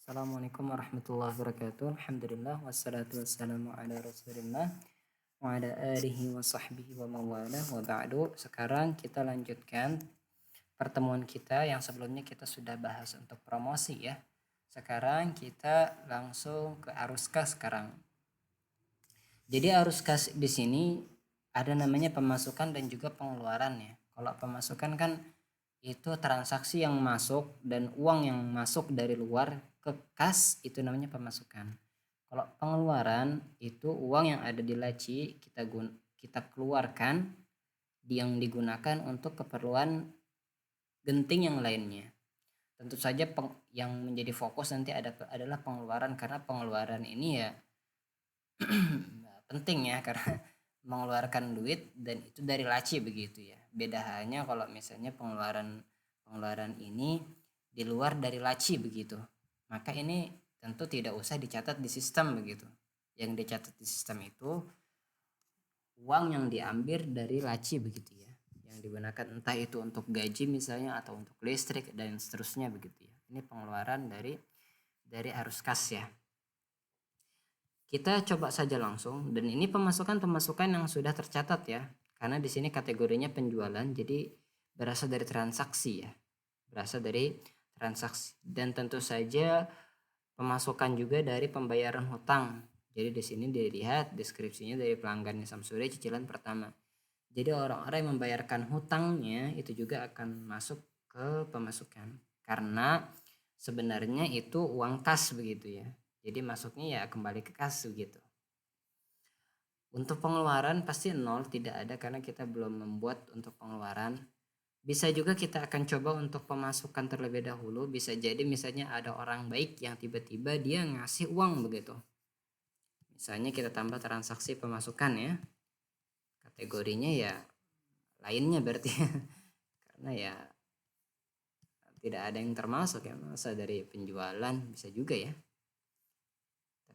Assalamualaikum warahmatullahi wabarakatuh. Alhamdulillah wassalatu wassalamu ala Rasulillah wa ala alihi wa sahbihi wa mawala wa ba'du. Sekarang kita lanjutkan pertemuan kita yang sebelumnya kita sudah bahas untuk promosi ya. Sekarang kita langsung ke arus kas sekarang. Jadi arus kas di sini ada namanya pemasukan dan juga pengeluaran ya. Kalau pemasukan kan itu transaksi yang masuk dan uang yang masuk dari luar ke kas, itu namanya pemasukan. Kalau pengeluaran itu uang yang ada di laci kita keluarkan yang digunakan untuk keperluan genting yang lainnya. Tentu saja yang menjadi fokus nanti adalah pengeluaran, karena pengeluaran ini ya penting ya, karena mengeluarkan duit dan itu dari laci begitu ya. Beda halnya kalau misalnya pengeluaran ini di luar dari laci begitu, maka ini tentu tidak usah dicatat di sistem begitu. Yang dicatat di sistem itu uang yang diambil dari laci begitu ya, yang digunakan entah itu untuk gaji misalnya atau untuk listrik dan seterusnya begitu ya. Ini pengeluaran dari arus kas ya. Kita coba saja langsung, dan ini pemasukan yang sudah tercatat ya, karena di sini kategorinya penjualan, jadi berasal dari transaksi ya, dan tentu saja pemasukan juga dari pembayaran hutang. Jadi di sini dilihat deskripsinya dari pelanggannya Samsuri cicilan pertama. Jadi orang-orang yang membayarkan hutangnya itu juga akan masuk ke pemasukan, karena sebenarnya itu uang kas begitu ya. Jadi masuknya ya kembali ke kas begitu. Untuk pengeluaran pasti nol, tidak ada karena kita belum membuat untuk pengeluaran. Bisa juga kita akan coba untuk pemasukan terlebih dahulu. Bisa jadi misalnya ada orang baik yang tiba-tiba dia ngasih uang begitu. Misalnya kita tambah transaksi pemasukan ya. Kategorinya ya lainnya berarti karena ya tidak ada yang termasuk ya, masa dari penjualan bisa juga ya.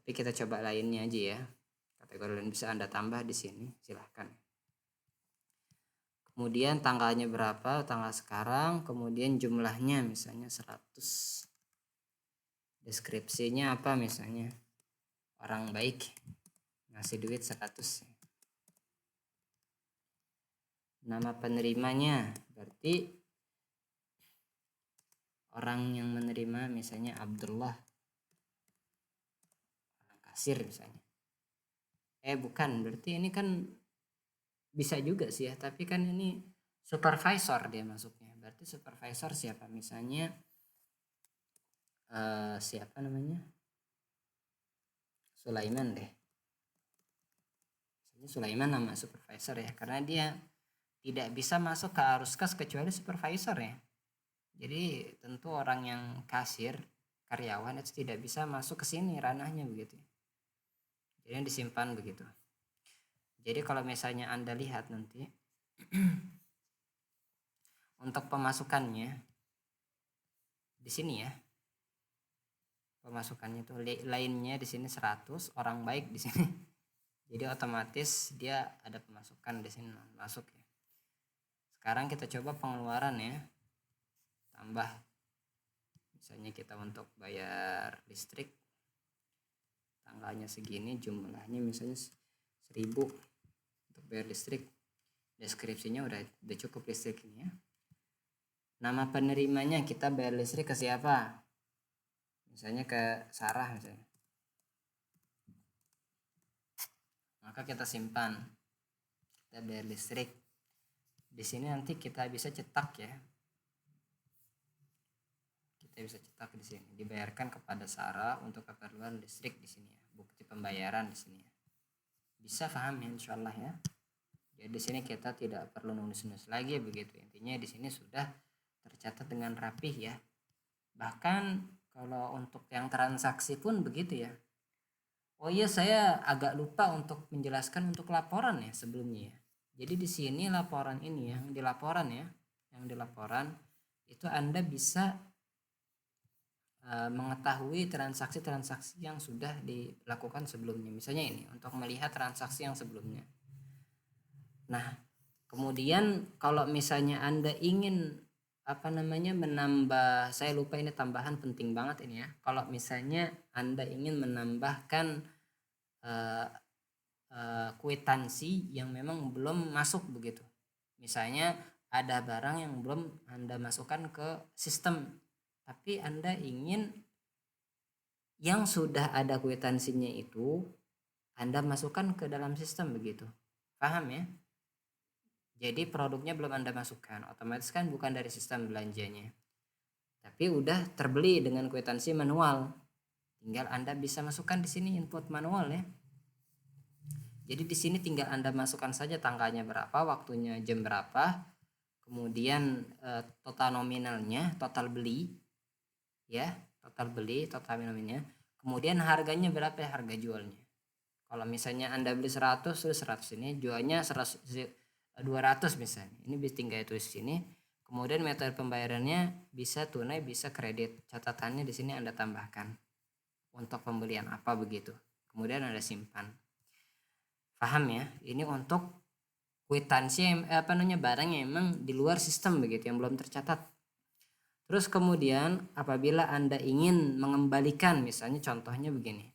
Tapi kita coba lainnya aja ya. Kategori lain bisa Anda tambah di sini, silahkan. Kemudian tanggalnya berapa, tanggal sekarang, kemudian jumlahnya misalnya 100. Deskripsinya apa misalnya? Orang baik ngasih duit 100. Nama penerimanya berarti orang yang menerima misalnya Abdullah, orang kasir misalnya. Bukan, berarti ini kan bisa juga sih ya, tapi kan ini supervisor dia masuknya. Berarti supervisor siapa? Misalnya siapa namanya? Sulaiman deh. Misalnya Sulaiman nama supervisor ya, karena dia tidak bisa masuk ke arus kas kecuali supervisor ya. Jadi tentu orang yang kasir, karyawan itu tidak bisa masuk ke sini ranahnya begitu. Jadi disimpan begitu. Jadi kalau misalnya Anda lihat nanti untuk pemasukannya di sini ya. Pemasukannya itu lainnya di sini 100, orang baik di sini. Jadi otomatis dia ada pemasukan di sini masuk ya. Sekarang kita coba pengeluaran ya. Tambah misalnya kita untuk bayar listrik tanggalnya segini, jumlahnya misalnya 1000 untuk bayar listrik. Deskripsinya udah cukup listrik ini ya. Nama penerimanya kita bayar listrik ke siapa? Misalnya ke Sarah misalnya. Maka kita simpan. Kita bayar listrik. Di sini nanti kita bisa cetak ya. Kita bisa cetak di sini. Dibayarkan kepada Sarah untuk keperluan listrik di sini ya. Bukti pembayaran di sini ya. Bisa paham ya insyaallah ya. Jadi di sini kita tidak perlu nulis-nulis lagi begitu. Intinya di sini sudah tercatat dengan rapih ya. Bahkan kalau untuk yang transaksi pun begitu ya. Oh iya, saya agak lupa untuk menjelaskan untuk laporan ya sebelumnya ya. Jadi di sini laporan ini yang di laporan ya, yang di laporan itu Anda bisa mengetahui transaksi-transaksi yang sudah dilakukan sebelumnya. Misalnya ini untuk melihat transaksi yang sebelumnya. Nah, kemudian kalau misalnya Anda ingin menambah, saya lupa ini tambahan penting banget ini ya. Kalau misalnya Anda ingin menambahkan kwitansi yang memang belum masuk begitu. Misalnya ada barang yang belum Anda masukkan ke sistem, tapi Anda ingin yang sudah ada kwitansinya itu Anda masukkan ke dalam sistem begitu. Paham ya? Jadi produknya belum Anda masukkan, otomatis kan bukan dari sistem belanjanya. Tapi udah terbeli dengan kwitansi manual. Tinggal Anda bisa masukkan di sini input manual ya. Jadi di sini tinggal Anda masukkan saja tanggalnya berapa, waktunya jam berapa, kemudian total nominalnya, total beli ya, total nominalnya. Kemudian harganya berapa ya, harga jualnya. Kalau misalnya Anda beli 100, terus 100 ini jualnya 200 misalnya. Ini bisa tinggal tulis sini. Kemudian metode pembayarannya bisa tunai, bisa kredit. Catatannya di sini Anda tambahkan untuk pembelian apa begitu. Kemudian Anda simpan. Paham ya? Ini untuk kwitansi barang yang memang di luar sistem begitu, yang belum tercatat. Terus kemudian apabila Anda ingin mengembalikan, misalnya contohnya begini.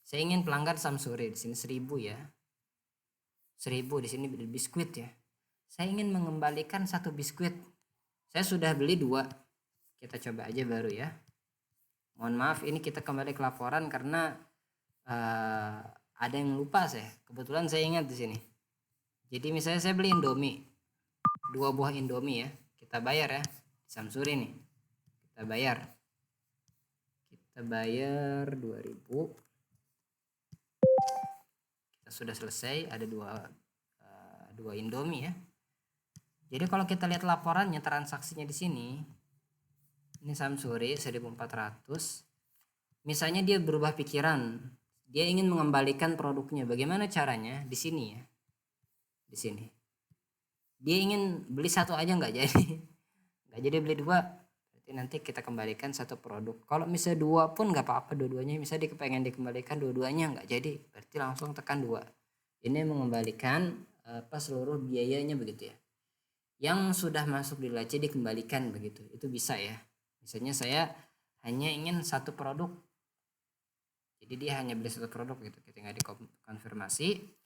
Saya ingin pelanggan Samsuri, di sini 1000 ya. 1000 di sini biskuit ya. Saya ingin mengembalikan 1 biskuit. Saya sudah beli 2. Kita coba aja baru ya. Mohon maaf, ini kita kembali ke laporan karena ada yang lupa saya. Kebetulan saya ingat di sini. Jadi misalnya saya beli Indomie, 2 buah Indomie ya. Kita bayar ya. Samsuri nih. Kita bayar 2000. Kita sudah selesai, ada dua Indomie ya. Jadi kalau kita lihat laporannya, transaksinya di sini, ini Samsuri 1400. Misalnya dia berubah pikiran, dia ingin mengembalikan produknya. Bagaimana caranya? Di sini ya. Di sini. Dia ingin beli 1 aja nggak jadi. Nggak jadi beli 2. Berarti nanti kita kembalikan 1 produk. Kalau misalnya 2 pun nggak apa-apa dua-duanya. Misalnya pengen dikembalikan dua-duanya nggak jadi. Berarti langsung tekan 2. Ini mengembalikan seluruh biayanya begitu ya. Yang sudah masuk di laci dikembalikan begitu. Itu bisa ya. Misalnya saya hanya ingin 1 produk. Jadi dia hanya beli 1 produk gitu. Kita tinggal dikonfirmasi.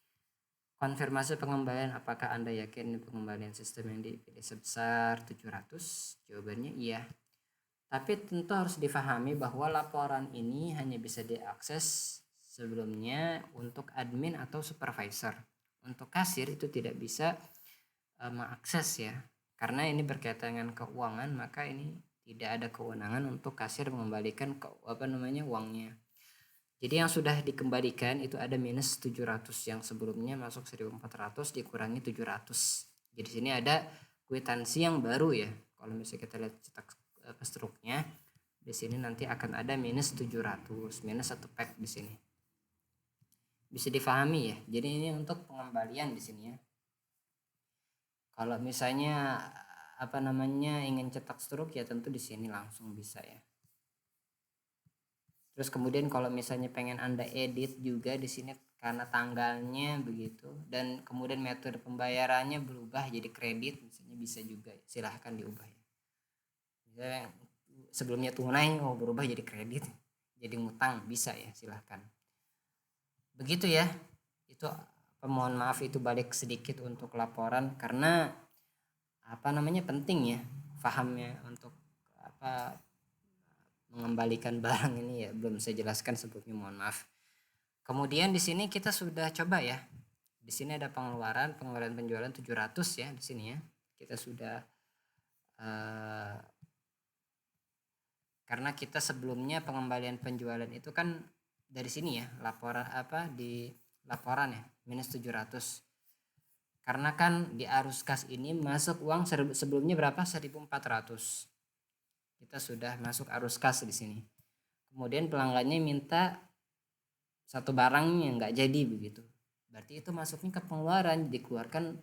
Konfirmasi pengembalian, apakah Anda yakin pengembalian sistem yang dipilih sebesar 700? Jawabannya iya. Tapi tentu harus difahami bahwa laporan ini hanya bisa diakses sebelumnya untuk admin atau supervisor. Untuk kasir itu tidak bisa mengakses ya. Karena ini berkaitan dengan keuangan, maka ini tidak ada kewenangan untuk kasir mengembalikan uangnya. Jadi yang sudah dikembalikan itu ada minus 700, yang sebelumnya masuk 1400 dikurangi 700. Jadi sini ada kwitansi yang baru ya. Kalau misalnya kita lihat cetak struknya, di sini nanti akan ada minus 700, minus 1 pack di sini. Bisa difahami ya. Jadi ini untuk pengembalian di sini ya. Kalau misalnya ingin cetak struk ya tentu di sini langsung bisa ya. Terus kemudian kalau misalnya pengen Anda edit juga di sini karena tanggalnya begitu, dan kemudian metode pembayarannya berubah jadi kredit misalnya, bisa juga, silahkan diubah ya. Misalnya sebelumnya tunai berubah jadi kredit, jadi ngutang, bisa ya, silahkan. Begitu ya. Itu mohon maaf itu balik sedikit untuk laporan karena penting ya pahamnya untuk mengembalikan barang ini ya, belum saya jelaskan sebelumnya, mohon maaf. Kemudian di sini kita sudah coba ya. Di sini ada pengeluaran penjualan 700 ya di sini ya. Kita sudah karena kita sebelumnya pengembalian penjualan itu kan dari sini ya, laporan di laporan ya, minus 700. Karena kan di arus kas ini masuk uang sebelumnya berapa? 1400. Kita sudah masuk arus kas di sini. Kemudian pelanggannya minta 1 barang yang nggak jadi begitu. Berarti itu masuknya ke pengeluaran, dikeluarkan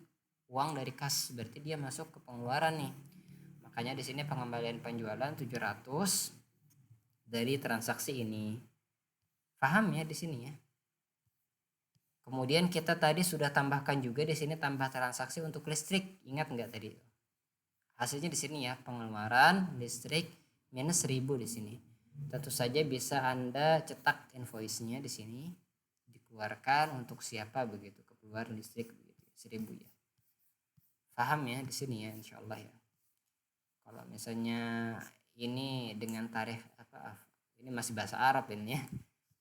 uang dari kas. Berarti dia masuk ke pengeluaran nih. Makanya di sini pengembalian penjualan 700 dari transaksi ini. Paham ya di sini ya? Kemudian kita tadi sudah tambahkan juga di sini tambah transaksi untuk listrik. Ingat nggak tadi? hasilnya di sini ya, pengeluaran listrik minus 1000 di sini. Tentu saja bisa Anda cetak invoice-nya di sini, dikeluarkan untuk siapa begitu, keluar listrik begitu, 1000 ya. Paham ya di sini ya, insya Allah ya. Kalau misalnya ini dengan tarif ini masih bahasa Arab ini ya.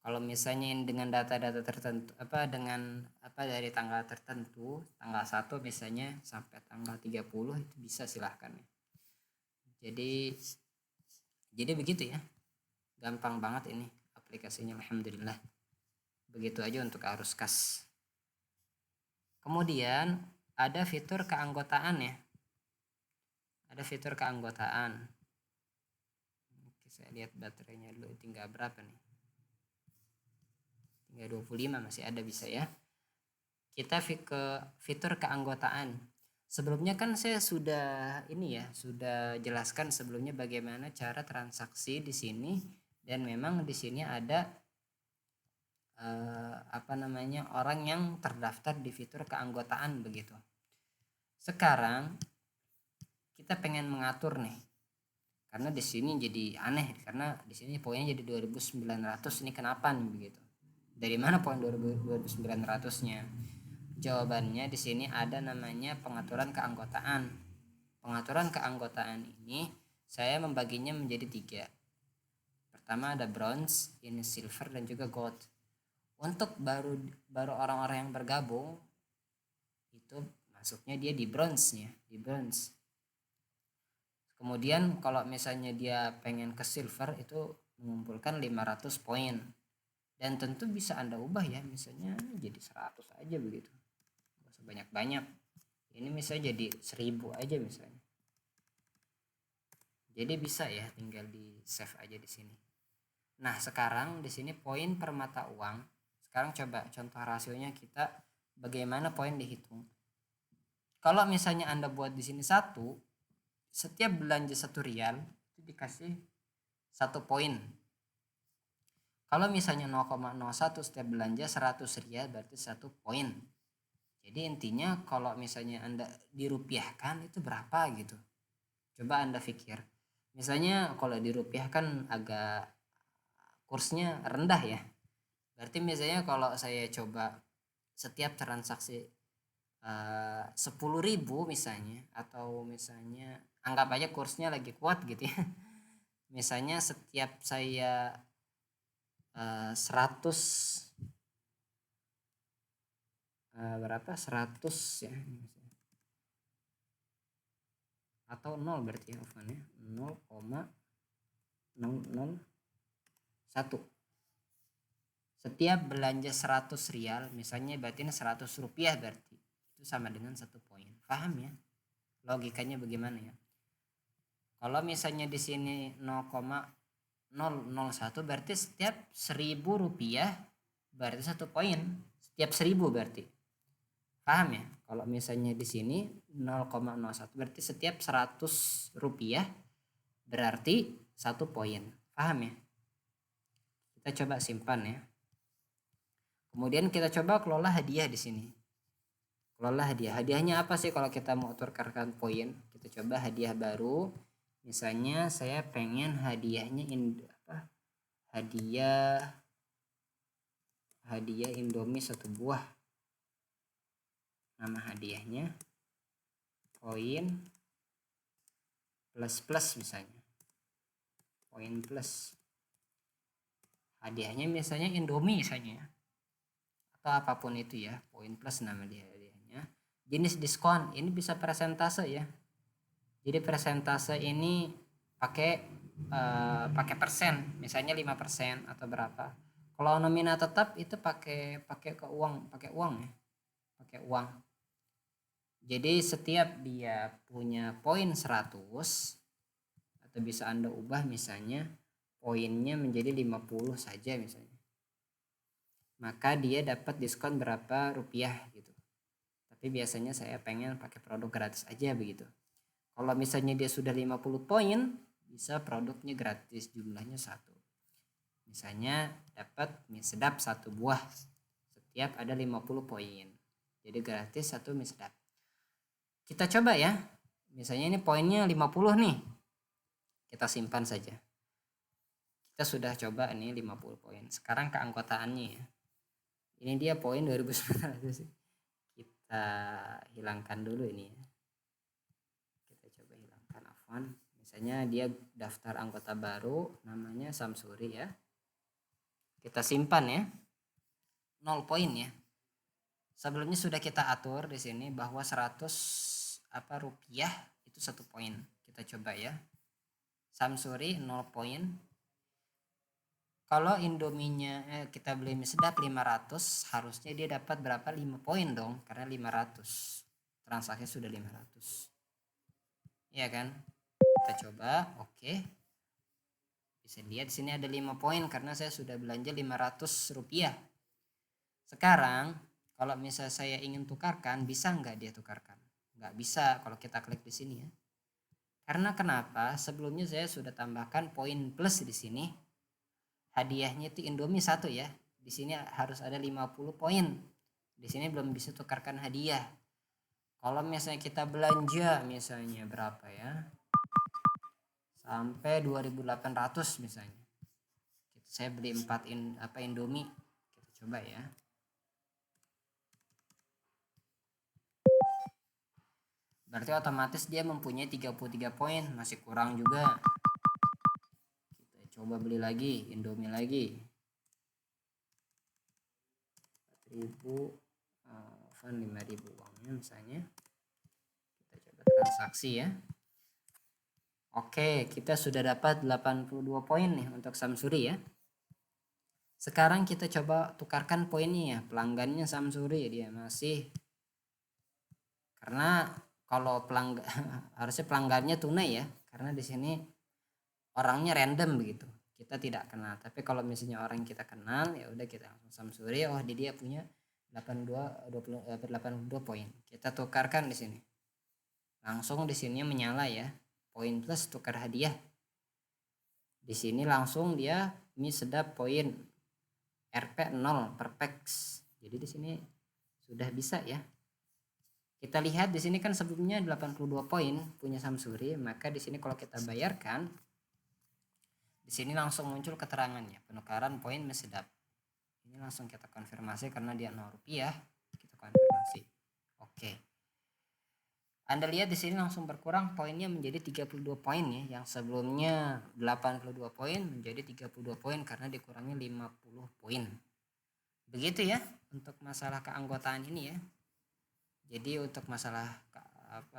Kalau misalnya ini dengan data-data tertentu dengan dari tanggal tertentu, tanggal 1 misalnya sampai tanggal 30 itu bisa silahkan ya. Jadi begitu ya. Gampang banget ini aplikasinya, alhamdulillah. Begitu aja untuk arus kas. Kemudian ada fitur keanggotaan ya. Ada fitur keanggotaan. Oke, saya lihat baterainya dulu tinggal berapa nih. Tinggal 25, masih ada bisa ya. Kita ke fitur keanggotaan. Sebelumnya kan saya sudah sudah jelaskan sebelumnya bagaimana cara transaksi di sini, dan memang di sini ada orang yang terdaftar di fitur keanggotaan begitu. Sekarang kita pengen mengatur nih. Karena di sini jadi aneh, karena di sini poinnya jadi 2900, ini kenapa nih begitu? Dari mana poin 2900-nya? Jawabannya di sini ada namanya pengaturan keanggotaan. Pengaturan keanggotaan ini saya membaginya menjadi 3. Pertama ada bronze, ini silver, dan juga gold. Untuk baru orang-orang yang bergabung itu masuknya dia di bronze-nya, di bronze. Kemudian kalau misalnya dia pengen ke silver itu mengumpulkan 500 poin. Dan tentu bisa Anda ubah ya, misalnya jadi 100 aja begitu. Gak usah banyak-banyak. Ini misalnya jadi 1000 aja misalnya. Jadi bisa ya, tinggal di save aja di sini. Nah, sekarang di sini poin per mata uang. Sekarang coba contoh rasionya kita bagaimana poin dihitung. Kalau misalnya Anda buat di sini 1, setiap belanja 1 rial itu dikasih 1 poin. Kalau misalnya 0,01 setiap belanja 100 rial berarti 1 poin. Jadi intinya kalau misalnya Anda dirupiahkan itu berapa gitu. Coba Anda pikir. Misalnya kalau dirupiahkan agak kursnya rendah ya. Berarti misalnya kalau saya coba setiap transaksi 10.000 misalnya, atau misalnya anggap aja kursnya lagi kuat gitu ya. Misalnya setiap saya 100 berapa 100 ya, atau 0 berarti ya, 0,001. Setiap belanja 100 rial misalnya berarti ini 100 rupiah, berarti itu sama dengan 1 poin. Paham ya logikanya bagaimana ya? Kalau misalnya di sini 0,001 berarti setiap 1000 rupiah berarti 1 poin. Setiap 1000 berarti. Paham ya? Kalau misalnya di sini 0,01 berarti setiap 100 rupiah berarti 1 poin. Paham ya? Kita coba simpan ya. Kemudian kita coba kelola hadiah di sini. Kelola hadiah. Hadiahnya apa sih kalau kita mau tukarkan poin? Kita coba hadiah baru. Misalnya saya pengen hadiahnya hadiah Indomie 1 buah. Nama hadiahnya poin plus misalnya. Poin plus. Hadiahnya misalnya Indomie misalnya. Atau apapun itu ya, poin plus nama dia hadiahnya. Jenis diskon ini bisa persentase ya. Jadi persentase ini pakai persen, misalnya 5% atau berapa. Kalau nominal tetap itu pakai uang ya. Pakai uang. Jadi setiap dia punya poin 100 atau bisa Anda ubah misalnya poinnya menjadi 50 saja misalnya. Maka dia dapat diskon berapa rupiah gitu. Tapi biasanya saya pengen pakai produk gratis aja begitu. Kalau misalnya dia sudah 50 poin, bisa produknya gratis, jumlahnya 1. Misalnya dapat mie sedap 1 buah. Setiap ada 50 poin. Jadi gratis 1 mie sedap. Kita coba ya. misalnya ini poinnya 50 nih, kita simpan saja. Kita sudah coba ini 50 poin. Sekarang keanggotaannya ya. Ini dia poin 2900. Kita hilangkan dulu ini ya. Kita coba hilangkan afwan. Misalnya dia daftar anggota baru namanya Samsuri ya. Kita simpan ya. 0 poin ya. Sebelumnya sudah kita atur di sini bahwa 100 rupiah itu 1 poin. Kita coba ya. Samsuri 0 poin. Kalau Indominya kita beli mie sedap 500, harusnya dia dapat berapa? 5 poin dong, karena 500. Transaksi sudah 500. Iya kan? Kita coba, oke. Bisa lihat di sini ada 5 poin karena saya sudah belanja 500 rupiah. Sekarang kalau misalnya saya ingin tukarkan, bisa nggak dia tukarkan? Nggak bisa kalau kita klik di sini ya. Karena kenapa? Sebelumnya saya sudah tambahkan poin plus di sini. Hadiahnya itu Indomie 1 ya. Di sini harus ada 50 poin. Di sini belum bisa tukarkan hadiah. Kalau misalnya kita belanja misalnya berapa ya? Sampai 2.800 misalnya. Saya beli 4 Indomie. Kita coba ya. Berarti otomatis dia mempunyai 33 poin, masih kurang juga. Kita coba beli lagi, Indomie lagi. 4.000, 5.000 uangnya misalnya. Kita coba transaksi ya. Oke, kita sudah dapat 82 poin nih untuk Samsuri ya. Sekarang kita coba tukarkan poinnya ya. Pelanggannya Samsuri dia masih, karena kalau harusnya pelanggannya tunai ya, karena di sini orangnya random begitu, kita tidak kenal. Tapi kalau misalnya orang yang kita kenal ya udah kita langsung Samsuri, oh dia punya 82 poin. Kita tukarkan di sini. Langsung di sini menyala ya. Poin plus tukar hadiah. Di sini langsung dia mie sedap poin RP 0 per packs. Jadi di sini sudah bisa ya. Kita lihat di sini kan sebelumnya 82 poin punya Samsuri, maka di sini kalau kita bayarkan, di sini langsung muncul keterangannya penukaran poin mie sedap. Ini langsung kita konfirmasi karena dia 0 rupiah, kita konfirmasi. Oke. Anda lihat di sini langsung berkurang poinnya menjadi 32 poin ya, yang sebelumnya 82 poin menjadi 32 poin karena dikurangi 50 poin. Begitu ya untuk masalah keanggotaan ini ya. Jadi untuk masalah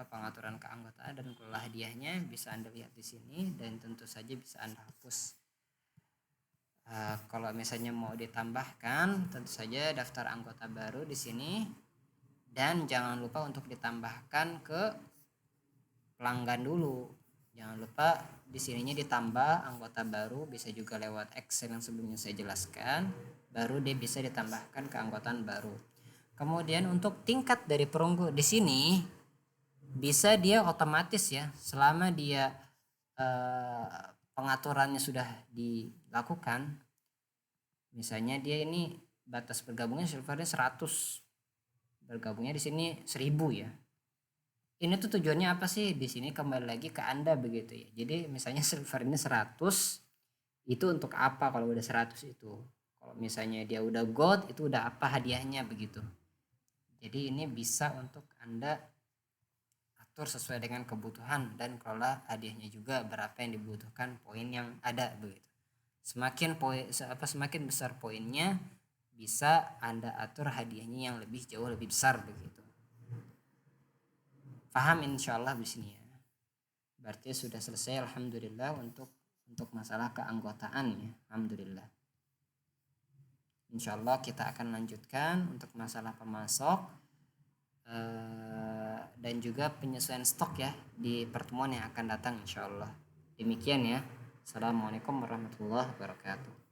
pengaturan keanggotaan dan kelola hadiahnya bisa Anda lihat di sini, dan tentu saja bisa Anda hapus. Kalau misalnya mau ditambahkan, tentu saja daftar anggota baru di sini, dan jangan lupa untuk ditambahkan ke pelanggan dulu. Jangan lupa di sininya ditambah anggota baru, bisa juga lewat Excel yang sebelumnya saya jelaskan, baru dia bisa ditambahkan keanggotaan baru. Kemudian untuk tingkat dari perunggu di sini bisa dia otomatis ya, selama dia pengaturannya sudah dilakukan. Misalnya dia ini batas bergabungnya silvernya 100, bergabungnya di sini 1000 ya. Ini tuh tujuannya apa sih? Di sini kembali lagi ke Anda begitu ya. Jadi misalnya silver ini 100, itu untuk apa kalau udah 100 itu? Kalau misalnya dia udah gold, itu udah apa hadiahnya begitu. Jadi ini bisa untuk Anda atur sesuai dengan kebutuhan dan kelola hadiahnya juga berapa yang dibutuhkan poin yang ada begitu. Semakin besar poinnya, bisa Anda atur hadiahnya yang jauh lebih besar begitu. Paham insyaallah di sini ya. Berarti sudah selesai alhamdulillah untuk masalah keanggotaan ya. Alhamdulillah. Insyaallah kita akan lanjutkan untuk masalah pemasok dan juga penyesuaian stok ya di pertemuan yang akan datang insyaallah. Demikian ya. Assalamualaikum warahmatullahi wabarakatuh.